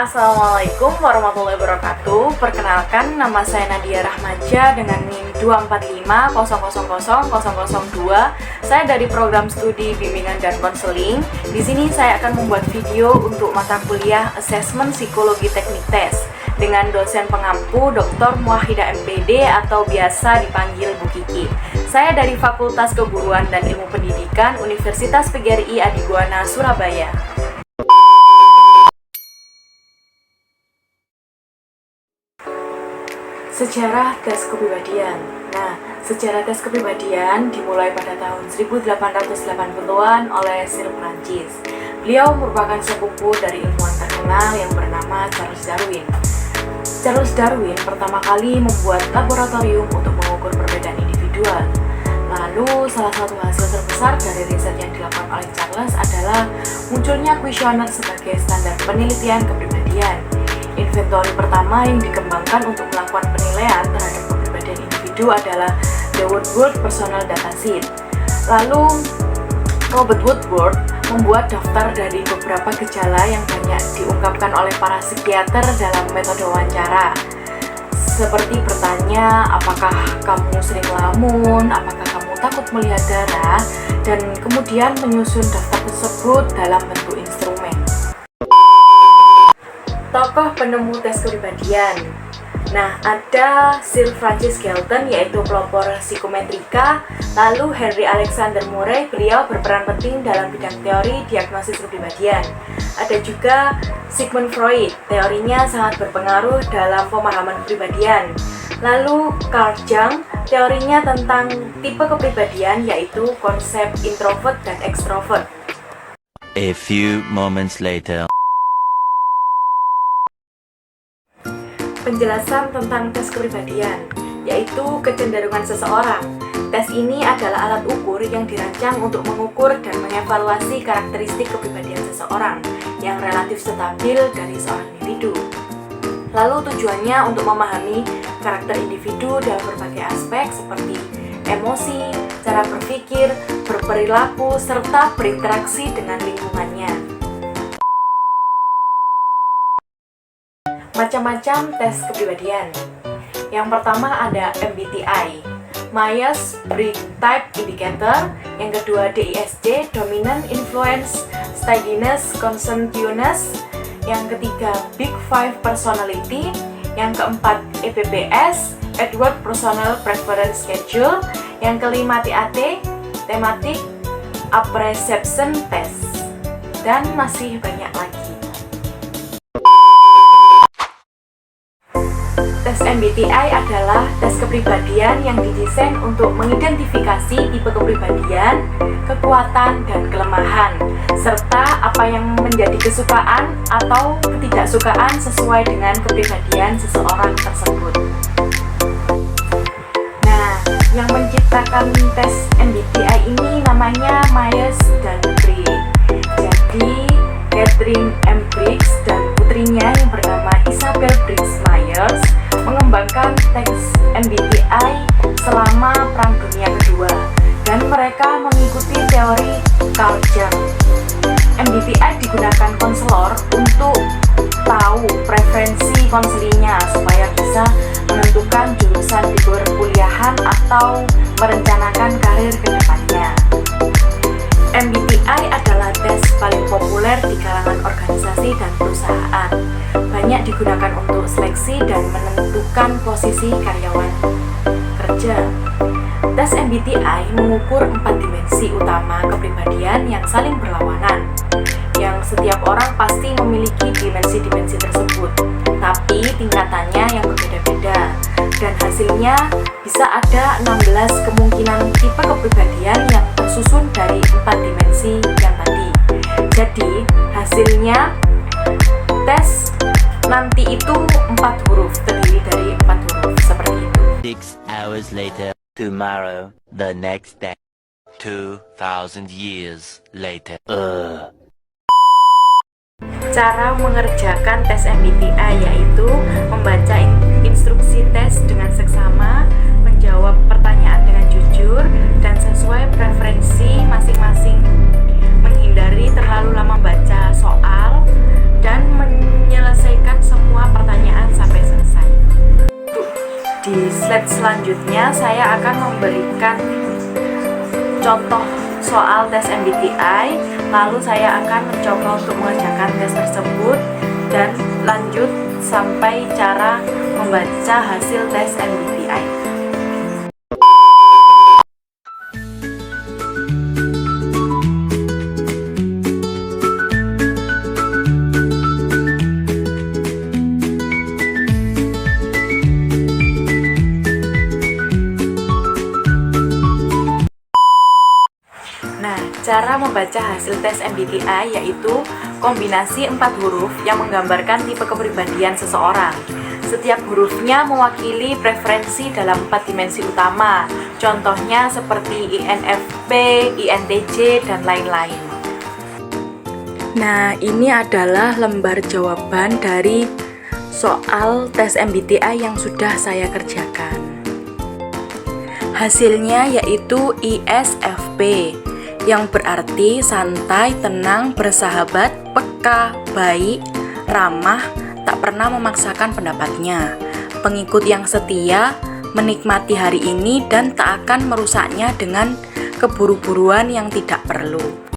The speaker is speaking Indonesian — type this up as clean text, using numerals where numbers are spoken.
Assalamualaikum warahmatullahi wabarakatuh. Perkenalkan, nama saya Nadia Rahmaja dengan NIM 245000002. Saya dari program studi bimbingan dan konseling. Di sini saya akan membuat video untuk mata kuliah Asesmen Psikologi Teknik Tes dengan dosen pengampu Dr. Muwahhidah MPD atau biasa dipanggil Bu Kiki. Saya dari Fakultas Keguruan dan Ilmu Pendidikan Universitas PGRI Adibuana, Surabaya. Sejarah tes kepribadian. Nah, sejarah tes kepribadian dimulai pada tahun 1880-an oleh Sir Francis. Beliau merupakan sepupu dari ilmuwan terkenal yang bernama Charles Darwin. Charles Darwin pertama kali membuat laboratorium untuk mengukur perbedaan individual. Lalu, salah satu hasil terbesar dari riset yang dilakukan oleh Charles adalah munculnya kuesioner sebagai standar penelitian kepribadian. Inventory pertama yang dikembangkan untuk melakukan penilaian terhadap kepribadian individu adalah The Woodward Personal Data Sheet. Lalu, Robert Woodward membuat daftar dari beberapa gejala yang banyak diungkapkan oleh para psikiater dalam metode wawancara, seperti bertanya, apakah kamu sering ngelamun, apakah kamu takut melihat darah, dan kemudian menyusun daftar tersebut dalam bentuk instrumen. Tokoh penemu tes kepribadian. Nah, ada Sir Francis Galton, yaitu pelopor psikometrika. Lalu Henry Alexander Murray, beliau berperan penting dalam bidang teori diagnosis kepribadian. Ada juga Sigmund Freud, teorinya sangat berpengaruh dalam pemahaman kepribadian. Lalu Carl Jung, teorinya tentang tipe kepribadian, yaitu konsep introvert dan extrovert. A few moments later. Penjelasan tentang tes kepribadian, yaitu kecenderungan seseorang. Tes ini adalah alat ukur yang dirancang untuk mengukur dan mengevaluasi karakteristik kepribadian seseorang yang relatif stabil dari seorang individu. Lalu tujuannya untuk memahami karakter individu dalam berbagai aspek seperti emosi, cara berpikir, berperilaku, serta berinteraksi dengan lingkungannya. Macam-macam tes kepribadian. Yang pertama ada MBTI, Myers-Briggs Type Indicator. Yang kedua DISC, Dominant, Influence, Steadiness, Conscientiousness. Yang ketiga Big Five Personality. Yang keempat EPPS, Edward Personal Preference Schedule. Yang kelima TAT, Thematic Apperception Test. Dan masih banyak lagi. Tes MBTI adalah tes kepribadian yang didesain untuk mengidentifikasi tipe kepribadian, kekuatan, dan kelemahan, serta apa yang menjadi kesukaan atau ketidaksukaan sesuai dengan kepribadian seseorang tersebut. Nah, yang menciptakan tes MBTI ini namanya Myers dan Briggs. Jadi, Catherine M. Briggs dan putrinya yang bernama Isabel Briggs Myers mengembangkan tes MBTI selama Perang Dunia Kedua, dan mereka mengikuti teori Carl Jung. MBTI digunakan konselor untuk tahu preferensi konselingnya supaya bisa menentukan jurusan di perkuliahan atau merencanakan karir ke depannya. MBTI adalah tes paling populer di kalangan organisasi dan perusahaan. Banyak digunakan untuk seleksi dan menentukan posisi karyawan kerja. Tes MBTI mengukur 4 dimensi utama kepribadian yang saling berlawanan, yang setiap orang pasti memiliki dimensi-dimensi tersebut, tapi tingkatannya yang berbeda-beda, dan hasilnya bisa ada 16 kemungkinan tipe kepribadian yang tersusun dari 4 dimensi yang tadi. Jadi, hasilnya tes nanti itu 4 huruf, terdiri dari 4 huruf, seperti itu. 6 hours later. Tomorrow, the next day. 2,000 years later. Cara mengerjakan tes MBTI yaitu membaca instruksi tes dengan seksama, menjawab pertanyaan dengan jujur dan sesuai preferensi masing-masing, menghindari terlalu lama baca soal, dan menyelesaikan slide selanjutnya saya akan memberikan contoh soal tes MBTI, lalu saya akan mencoba untuk mengerjakan tes tersebut dan lanjut sampai cara membaca hasil tes MBTI. Nah, cara membaca hasil tes MBTI yaitu kombinasi 4 huruf yang menggambarkan tipe kepribadian seseorang. Setiap hurufnya mewakili preferensi dalam 4 dimensi utama. Contohnya seperti INFP, INTJ, dan lain-lain. Nah, ini adalah lembar jawaban dari soal tes MBTI yang sudah saya kerjakan. Hasilnya yaitu ISFP, yang berarti santai, tenang, bersahabat, peka, baik, ramah, tak pernah memaksakan pendapatnya, pengikut yang setia, menikmati hari ini dan tak akan merusaknya dengan keburu-buruan yang tidak perlu.